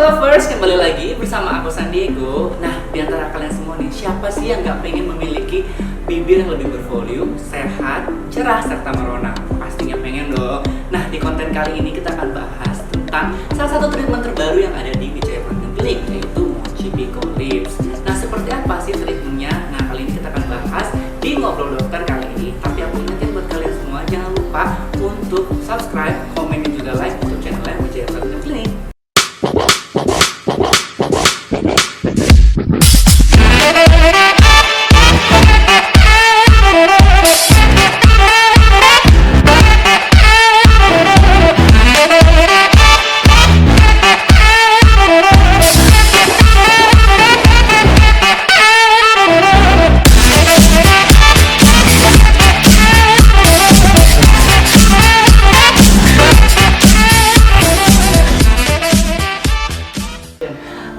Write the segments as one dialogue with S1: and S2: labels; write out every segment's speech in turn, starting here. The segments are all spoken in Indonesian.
S1: Lovers, kembali lagi bersama aku Sandiego. Nah, di antara kalian semua nih, siapa sih yang gak pengen memiliki bibir yang lebih bervolume, sehat, cerah, serta merona? Pastinya pengen dong. Nah, di konten kali ini kita akan bahas tentang salah satu treatment terbaru yang ada di Wijaya Platinum Clinic, yaitu Mochi Pico Lips. Nah, seperti apa sih treatmentnya? Nah, kali ini kita akan bahas di Ngobrol Dokter kali ini. Tapi aku ingetin buat kalian semua, jangan lupa untuk subscribe, komen, dan juga like untuk channelnya Wijaya Platinum Clinic.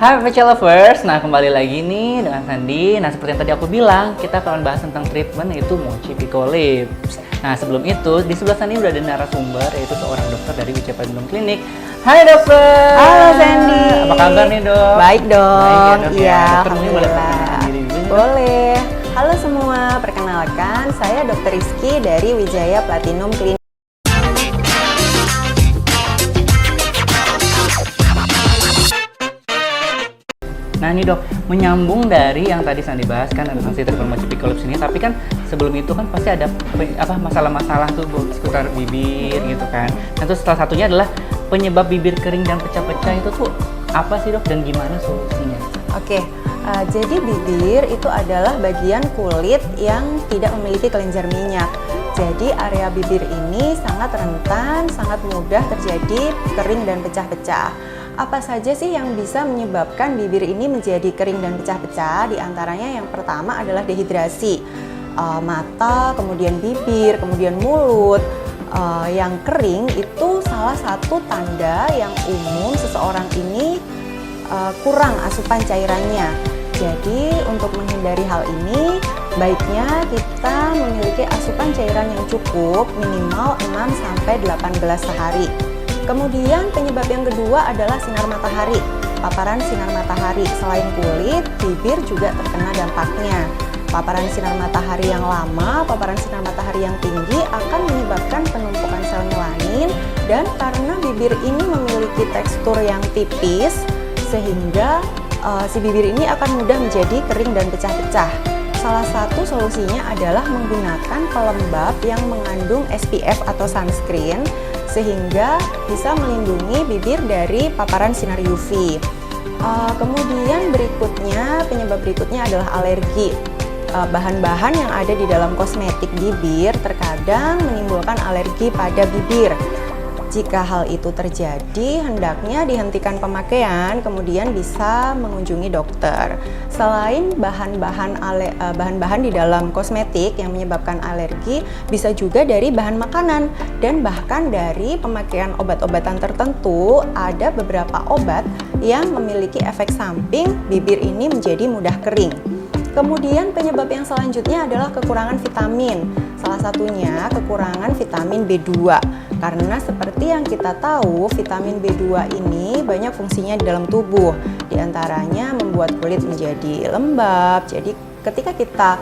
S1: Hai Wijaya Lovers, nah kembali lagi nih dengan Sandi. Nah seperti yang tadi aku bilang, kita akan bahas tentang treatment yaitu Mochi Pico Lips. Nah sebelum itu, di sebelah Sandi udah ada narasumber yaitu seorang dokter dari Wijaya Platinum Clinic. Hai dokter!
S2: Halo Sandy!
S1: Apa kabar nih dok?
S2: Baik dong,
S1: Baik, ya, dok,
S2: iya
S1: ya. Dokter mungkin boleh perkenalkan diri dulu nih, dok?
S2: Boleh. Halo semua, perkenalkan saya Dr. Rizky dari Wijaya Platinum Clinic.
S1: Nah nih dok, menyambung dari yang tadi Sandi bahas kan tentang si treatment Mochi Pico Lips ini, tapi kan sebelum itu kan pasti ada masalah-masalah tuh seputar bibir gitu kan. Nah terus salah satunya adalah penyebab bibir kering dan pecah-pecah itu tuh apa sih dok dan gimana solusinya?
S2: Oke, jadi bibir itu adalah bagian kulit yang tidak memiliki kelenjar minyak. Jadi area bibir ini sangat rentan, sangat mudah terjadi kering dan pecah-pecah. Apa saja sih yang bisa menyebabkan bibir ini menjadi kering dan pecah-pecah? Di antaranya yang pertama adalah dehidrasi. Mata, kemudian bibir, kemudian mulut. Yang kering itu salah satu tanda yang umum seseorang ini kurang asupan cairannya. Jadi untuk menghindari hal ini, baiknya kita memiliki asupan cairan yang cukup minimal 6-18 sehari. Kemudian penyebab yang kedua adalah sinar matahari. Paparan sinar matahari selain kulit, bibir juga terkena dampaknya. Paparan sinar matahari yang lama, paparan sinar matahari yang tinggi akan menyebabkan penumpukan sel melanin, dan karena bibir ini memiliki tekstur yang tipis sehingga si bibir ini akan mudah menjadi kering dan pecah-pecah. Salah satu solusinya adalah menggunakan pelembab yang mengandung SPF atau sunscreen sehingga bisa melindungi bibir dari paparan sinar UV. Kemudian penyebab berikutnya adalah alergi. Bahan-bahan yang ada di dalam kosmetik bibir terkadang menimbulkan alergi pada bibir. Jika hal itu terjadi, hendaknya dihentikan pemakaian, kemudian bisa mengunjungi dokter. Selain bahan-bahan di dalam kosmetik yang menyebabkan alergi, bisa juga dari bahan makanan, dan bahkan dari pemakaian obat-obatan tertentu. Ada beberapa obat yang memiliki efek samping bibir ini menjadi mudah kering. Kemudian penyebab yang selanjutnya adalah kekurangan vitamin. Salah satunya kekurangan vitamin B2. Karena seperti yang kita tahu, vitamin B2 ini banyak fungsinya di dalam tubuh. Di antaranya membuat kulit menjadi lembab. Jadi ketika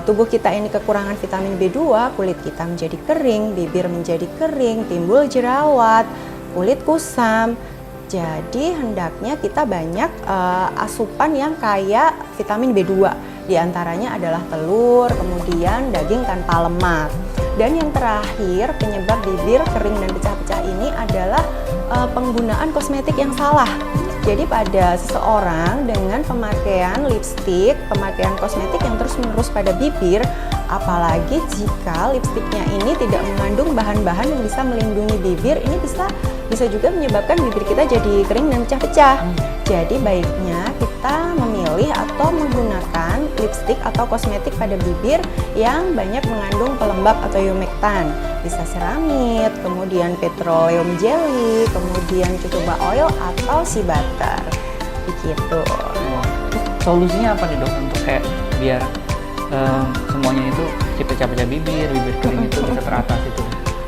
S2: tubuh kita ini kekurangan vitamin B2, kulit kita menjadi kering, bibir menjadi kering, timbul jerawat, kulit kusam. Jadi hendaknya kita banyak asupan yang kaya vitamin B2. Di antaranya adalah telur, kemudian daging tanpa lemak. Dan yang terakhir, penyebab bibir kering dan pecah-pecah ini adalah penggunaan kosmetik yang salah. Jadi pada seseorang dengan pemakaian lipstik, pemakaian kosmetik yang terus-menerus pada bibir, apalagi jika lipstiknya ini tidak mengandung bahan-bahan yang bisa melindungi bibir, ini bisa juga menyebabkan bibir kita jadi kering dan pecah-pecah. Jadi baiknya kita memilih atau menggunakan lipstik atau kosmetik pada bibir yang banyak mengandung pelembab atau humectant. Bisa ceramide, kemudian petroleum jelly, kemudian jojoba oil atau sea butter. Begitu.
S1: Solusinya apa nih dok untuk kayak biar semuanya itu si pecah-pecah bibir kering itu bisa teratasi itu?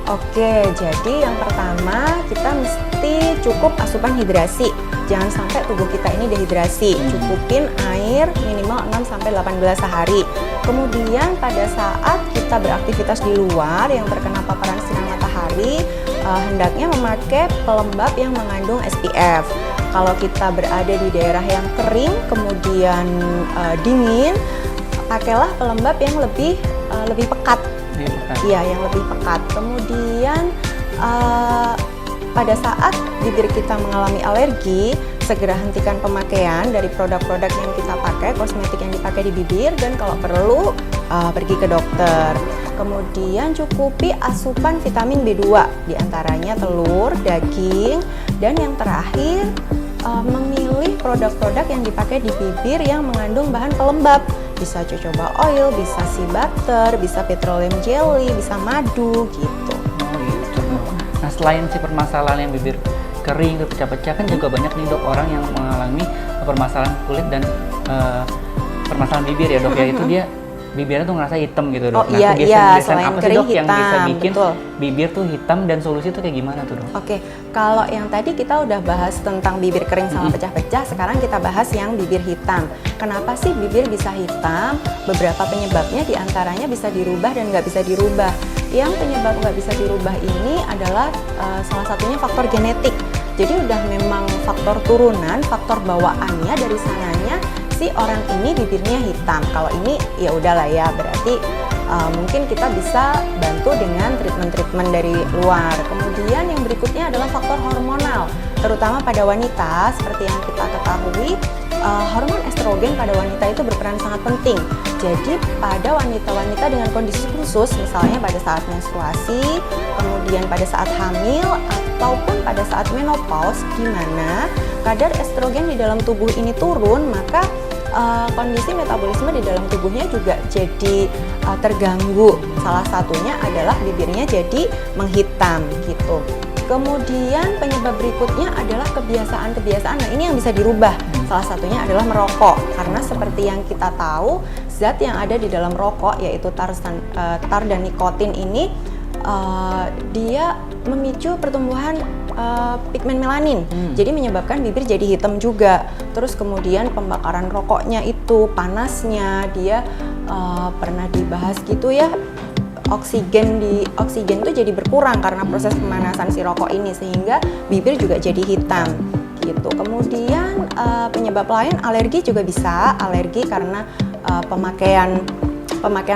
S2: Oke, jadi yang pertama kita mesti cukup asupan hidrasi. Jangan sampai tubuh kita ini dehidrasi. Cukupin air minimal 6 sampai 18 sehari. Kemudian pada saat kita beraktivitas di luar yang terkena paparan sinar matahari, hendaknya memakai pelembab yang mengandung SPF. Kalau kita berada di daerah yang kering, kemudian dingin, pakailah pelembab yang lebih pekat. Iya, yang lebih pekat. Kemudian pada saat bibir kita mengalami alergi, segera hentikan pemakaian dari produk-produk yang kita pakai, kosmetik yang dipakai di bibir, dan kalau perlu pergi ke dokter. Kemudian cukupi asupan vitamin B2, diantaranya telur, daging, dan yang terakhir memilih produk-produk yang dipakai di bibir yang mengandung bahan pelembab. Bisa jojoba oil, bisa sea butter, bisa petroleum jelly, bisa madu gitu.
S3: Oh gitu. Nah selain si permasalahan yang bibir kering, pecah-pecah, kan juga banyak nih dok orang yang mengalami permasalahan kulit dan permasalahan bibir ya dok ya, itu dia bibirnya tuh ngerasa hitam gitu dok.
S2: Oh iya, selain
S3: apa sih
S2: kering
S3: dok yang bisa
S2: hitam,
S3: bikin
S2: betul.
S3: bibir tuh hitam, dan solusi tuh kayak gimana tuh dok?
S2: Oke, kalau yang tadi kita udah bahas tentang bibir kering sama pecah-pecah, sekarang kita bahas yang bibir hitam. Kenapa sih bibir bisa hitam? Beberapa penyebabnya diantaranya bisa dirubah dan nggak bisa dirubah. Yang penyebab nggak bisa dirubah ini adalah salah satunya faktor genetik. Jadi udah memang faktor turunan, faktor bawaannya dari sananya si orang ini bibirnya hitam. Kalau ini ya udahlah ya, berarti mungkin kita bisa bantu dengan treatment-treatment dari luar. Kemudian yang berikutnya adalah faktor hormonal, terutama pada wanita. Seperti yang kita ketahui, hormon estrogen pada wanita itu berperan sangat penting. Jadi pada wanita-wanita dengan kondisi khusus, misalnya pada saat menstruasi, kemudian pada saat hamil, ataupun pada saat menopause, di mana kadar estrogen di dalam tubuh ini turun, maka kondisi metabolisme di dalam tubuhnya juga jadi terganggu. Salah satunya adalah bibirnya jadi menghitam gitu. Kemudian penyebab berikutnya adalah kebiasaan-kebiasaan. Nah, ini yang bisa dirubah. Salah satunya adalah merokok. Karena seperti yang kita tahu, zat yang ada di dalam rokok yaitu tar dan nikotin ini dia memicu pertumbuhan pigmen melanin. Jadi menyebabkan bibir jadi hitam juga. Terus kemudian pembakaran rokoknya itu, panasnya, dia pernah dibahas gitu ya. Oksigen itu jadi berkurang karena proses pemanasan si rokok ini, sehingga bibir juga jadi hitam gitu. Kemudian penyebab lain alergi juga bisa, alergi karena pemakaian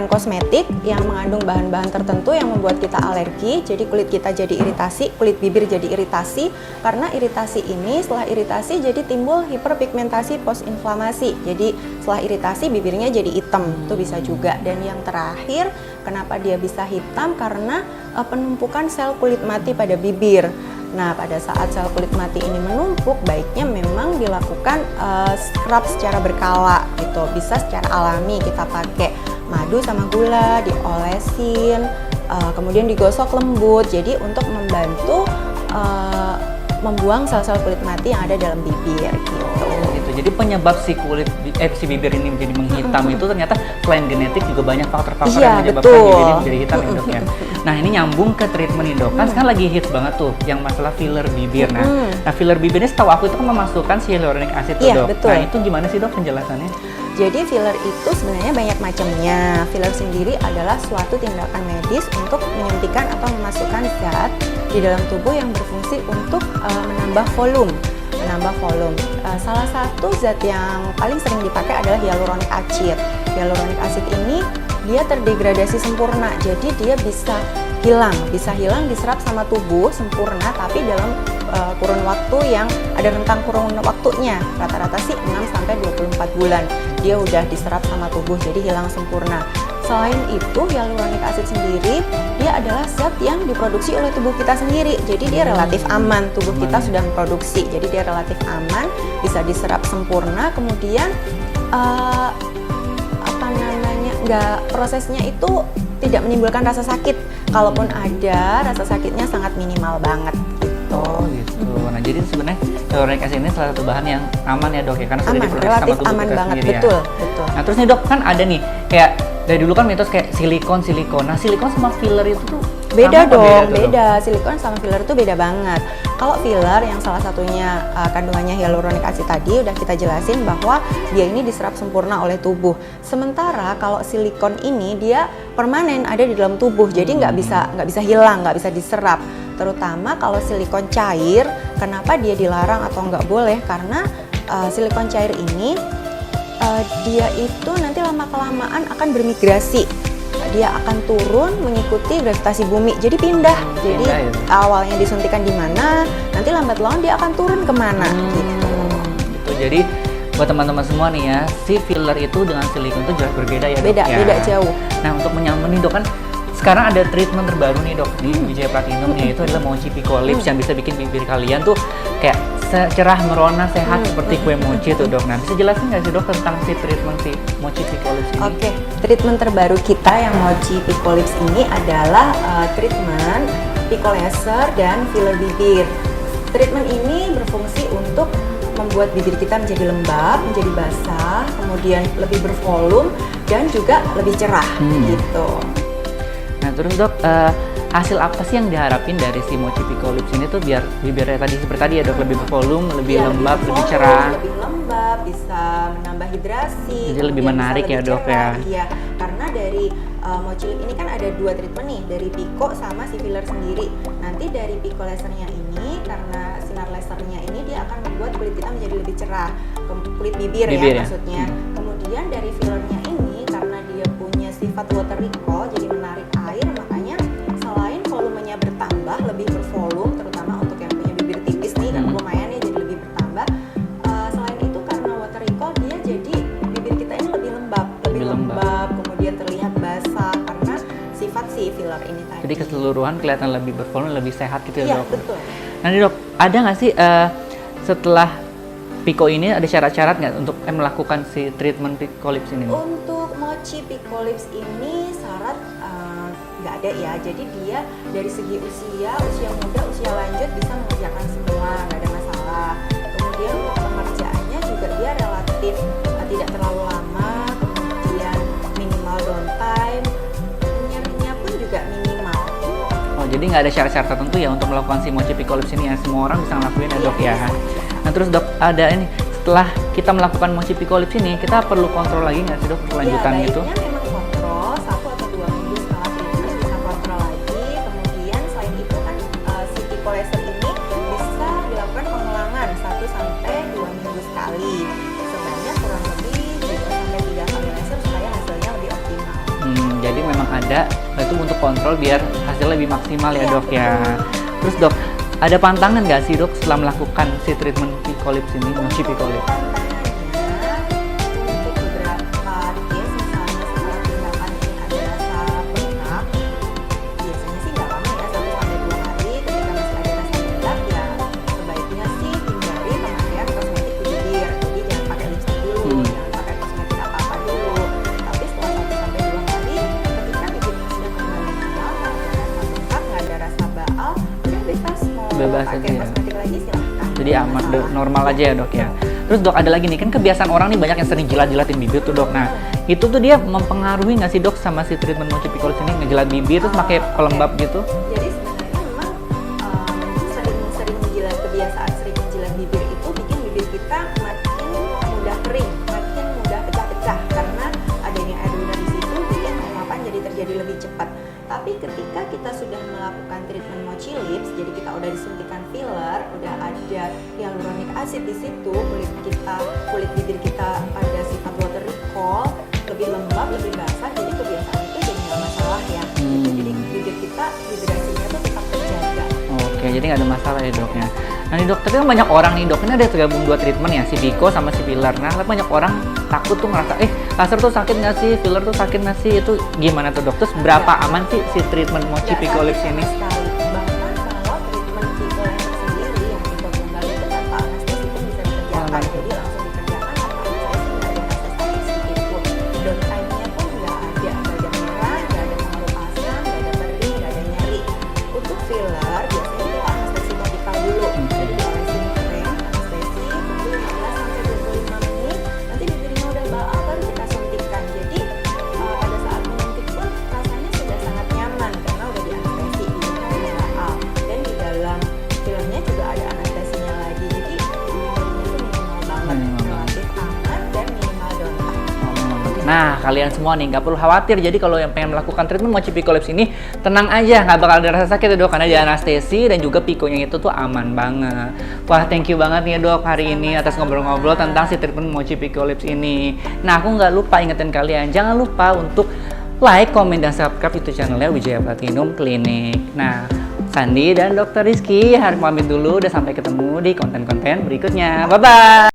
S2: kosmetik yang mengandung bahan-bahan tertentu yang membuat kita alergi. Jadi kulit kita jadi iritasi, kulit bibir jadi iritasi. Karena iritasi ini, setelah iritasi jadi timbul hiperpigmentasi postinflamasi. Jadi setelah iritasi bibirnya jadi hitam, itu bisa juga. Dan yang terakhir, kenapa dia bisa hitam? Karena penumpukan sel kulit mati pada bibir. Nah, pada saat sel kulit mati ini menumpuk, baiknya memang dilakukan scrub secara berkala gitu. Bisa secara alami, kita pakai madu sama gula, diolesin, kemudian digosok lembut. Jadi untuk membantu membuang sel-sel kulit mati yang ada dalam bibir gitu.
S3: Gitu. Jadi penyebab si bibir ini menjadi menghitam itu ternyata selain genetik juga banyak faktor-faktor yang menyebabkan bibir ini menjadi hitam ya dok ya. Nah ini nyambung ke treatment nih dok, kan sekarang lagi hits banget tuh yang masalah filler bibir. Nah filler bibir ini setahu aku itu kan memasukkan si hyaluronic acid tuh dok.
S2: Betul.
S3: Nah itu gimana sih dok penjelasannya?
S2: Jadi filler itu sebenarnya banyak macamnya. Filler sendiri adalah suatu tindakan medis untuk menyuntikkan atau memasukkan zat di dalam tubuh yang berfungsi untuk menambah volume. Salah satu zat yang paling sering dipakai adalah hyaluronic acid. Hyaluronic acid ini dia terdegradasi sempurna, jadi dia bisa hilang diserap sama tubuh sempurna, tapi dalam kurun waktu yang ada rentang kurun waktunya, rata-rata sih 6 sampai 24 bulan dia udah diserap sama tubuh, jadi hilang sempurna. Selain itu, hyaluronic acid sendiri dia adalah zat yang diproduksi oleh tubuh kita sendiri, jadi dia relatif aman, tubuh kita sudah memproduksi, jadi dia relatif aman, bisa diserap sempurna. Kemudian prosesnya itu tidak menimbulkan rasa sakit, kalaupun ada, rasa sakitnya sangat minimal banget gitu.
S3: Oh gitu. Nah jadi sebenarnya hyaluronic acid ini salah satu bahan yang aman ya dok ya, karena sudah diproduksi sama
S2: relatif
S3: tubuh
S2: aman
S3: kita
S2: banget,
S3: sendiri
S2: betul,
S3: ya.
S2: betul.
S3: Nah terus nih dok, kan ada nih kayak dari dulu kan mitos kayak silikon. Nah silikon sama filler itu tuh
S2: Beda
S3: Sama apa
S2: dong,
S3: tuh, Dok?
S2: beda. Silikon sama filler itu beda banget. Kalau filler yang salah satunya kandungannya hyaluronic acid tadi udah kita jelasin bahwa dia ini diserap sempurna oleh tubuh. Sementara kalau silikon ini dia permanen ada di dalam tubuh, jadi nggak bisa hilang, nggak bisa diserap. Terutama kalau silikon cair, kenapa dia dilarang atau nggak boleh? Karena silikon cair ini dia itu nanti lama-kelamaan akan bermigrasi. Dia akan turun mengikuti gravitasi bumi, jadi pindah. Jadi
S3: pindah ya.
S2: awalnya disuntikan di mana, nanti lambat laun dia akan turun kemana gitu.
S3: Gitu. Jadi buat teman-teman semua nih ya, si filler itu dengan silikon itu jelas berbeda ya, Dok?
S2: Beda,
S3: Ya.
S2: beda jauh.
S3: Nah, untuk menyambung nih, Dok, kan sekarang ada treatment terbaru nih, Dok, di Wijaya Platinum, yaitu adalah Mochi Pico Lips yang bisa bikin bibir kalian tuh kayak cerah, merona, sehat seperti kue mochi tuh, Dok. Nah, bisa jelasin nggak sih, Dok, tentang si treatment si Mochi Pico Lips ini?
S2: Oke, treatment terbaru kita yang Mochi Pico Lips ini adalah treatment Pico Laser dan filler bibir. Treatment ini berfungsi untuk membuat bibir kita menjadi lembab, menjadi basah, kemudian lebih bervolume dan juga lebih cerah gitu.
S3: Nah, terus, Dok, hasil apa sih yang diharapin dari si Mochi Pico Lips ini tuh biar bibirnya tadi seperti tadi ya, Dok, lebih bervolume, lebih
S2: Iya,
S3: lembab, lebih
S2: bervolume,
S3: cerah.
S2: lebih lembab, bisa menambah hidrasi.
S3: Jadi lebih
S2: kemudian
S3: menarik
S2: bisa
S3: ya,
S2: lebih
S3: Dok, ya.
S2: cerah. Iya, karena dari Mochi Lip ini kan ada 2 treatment nih, dari Pico sama si filler sendiri. Nanti dari Pico lasernya ini, karena sinar lasernya ini dia akan membuat kulit kita menjadi lebih cerah, kulit bibir
S3: Bibir ya?
S2: ya maksudnya. Kemudian dari fillernya ini karena dia punya sifat water recall, jadi menarik air, makanya selain volumenya bertambah, lebih bervolume, terutama untuk yang punya bibir tipis nih, kan lumayan ya jadi lebih bertambah. Selain itu karena water recall dia jadi bibir kita ini lebih lembab, kemudian terlihat basah karena sifat si filler ini tadi.
S3: Jadi keseluruhan kelihatan lebih bervolume, lebih sehat gitu ya,
S2: Iya,
S3: Dok.
S2: betul.
S3: Nah, nih, Dok, ada nggak sih setelah Pico ini ada syarat-syarat nggak untuk melakukan si treatment Pico Lips ini?
S2: Untuk Mochi Pico Lips ini syarat nggak ada ya. Jadi dia dari segi usia muda, usia lanjut bisa mengerjakan semua, nggak ada masalah. Kemudian untuk pengerjaannya juga dia relatif tidak terlalu lama. Kemudian minimal downtime, minyak pun juga minimal.
S3: Oh, jadi nggak ada syarat-syarat tertentu ya untuk melakukan si Mochi Pico Lips ini ya? Semua orang bisa ngelakuin ya, Dok, ya? Nah, terus, Dok, ada ini, setelah kita melakukan Mochi Pico Lips ini, kita perlu kontrol lagi nggak sih, Dok, kelanjutan
S2: Ya,
S3: itu?
S2: baiknya memang kontrol 1 atau 2 minggu setelah treatment bisa kontrol lagi. Kemudian selain itu kan si Pico Laser ini bisa dilakukan pengulangan 1 sampai 2 minggu sekali. Sebanyak kurang lebih 2 sampai 3 kali laser supaya hasilnya lebih optimal.
S3: Jadi memang ada, itu untuk kontrol biar hasilnya lebih maksimal ya,
S2: Iya,
S3: Dok, ya.
S2: betul.
S3: Terus, Dok, ada pantangan nggak sih, Dok, setelah melakukan si treatment Pico Lips ini, Mochi Pico Lips?
S2: Tantangannya untuk beberapa case, misalnya setelah tindakan ini ada rasa bengkak, biasanya sih nggak lama ya, 1 sampai 2 hari. Ketika masih ada rasa bengkak ya sebaiknya sih hindari pemakaian kosmetik di bibir. Jadi jangan pakai lipstick dulu, jangan pakai kosmetik apa-apa dulu. Tapi setelah 1 sampai 2 hari, ketika bibirnya sudah kembali normal, nggak ada rasa bengkak, nggak ada rasa baal, udah bebas mau
S3: Bebas
S2: pakai
S3: aja ya.
S2: kosmetik lagi silahkan.
S3: Jadi
S2: Nggak
S3: aman,
S2: masalah.
S3: normal aja ya, Dok, ya. Terus, Dok, ada lagi nih, kan kebiasaan orang nih banyak yang sering jilat-jilatin bibir tuh, Dok. Nah, itu tuh dia mempengaruhi nggak sih, Dok, sama si treatment Mochi Pico Lips ini, ngejilat bibir terus pakai pelembab gitu?
S2: Jadi sebenarnya memang sering menjilat, kebiasaan sering menjilat bibir itu bikin bibir kita makin mudah kering, makin mudah pecah-pecah karena adanya air udara di situ bikin penguapan jadi terjadi lebih cepat. Tapi ketika kita sudah melakukan treatment Mochi Lips, jadi kita udah disuntikan filler, udah ada hyaluronic acid di situ, kulit bibir kita ada sifat water recall, lebih lembab, lebih basah, jadi kebiasaan itu jadi nggak masalah ya. Gitu. Jadi bibir kita hidrasinya tuh tetap terjaga.
S3: Oke, jadi nggak ada masalah ya, Dok, ya. Nah, nih, Dok, tapi kan banyak orang nih, Dok, ini ada tergabung 2 treatment ya, si Pico sama si filler. Nah, tapi banyak orang takut tuh ngerasa, laser tuh sakit nggak sih, filler tuh sakit nggak sih, itu gimana tuh, Dok? Terus berapa aman sih si treatment Mochi
S2: Nggak
S3: Pico
S2: sakit
S3: Lips
S2: sama
S3: ini?
S2: sekali. Bahkan kalau treatment Pico laser sendiri yang Pico tunggal itu tanpa anestesi pun bisa dikerjakan.
S3: langsung.
S2: Jadi langsung dikerjakan tanpa anestesi, nggak ada rasa sakit sedikit pun. Downtime-nya pun nggak ada merah, nggak ada pengaruh pasang, nggak ada kering, nggak ada nyeri. Untuk filler biasanya kita anestesi topikal dulu. Jadi diolesin krem, anestesi, tunggu 15 sampai 25 menit. Nanti bibirnya udah baal baru kita suntikkan. Jadi pada saat menyuntik pun rasanya sudah sangat nyaman karena udah dianestesi.
S3: Nah, kalian semua nih nggak perlu khawatir. Jadi kalau yang pengen melakukan treatment mochi Picoleps ini, tenang aja, nggak bakal ada rasa sakit ya dok, karena dia anestesi dan juga pikonya itu tuh aman banget. Wah, thank you banget nih dok hari ini atas ngobrol-ngobrol tentang si treatment mochi Picoleps ini. Nah, aku nggak lupa ingetin kalian, jangan lupa untuk like, komen, dan subscribe YouTube channelnya Wijaya Platinum Clinic. Nah, Sandi dan Dr. Rizky harus pamit dulu, dan sampai ketemu di konten-konten berikutnya. Bye-bye!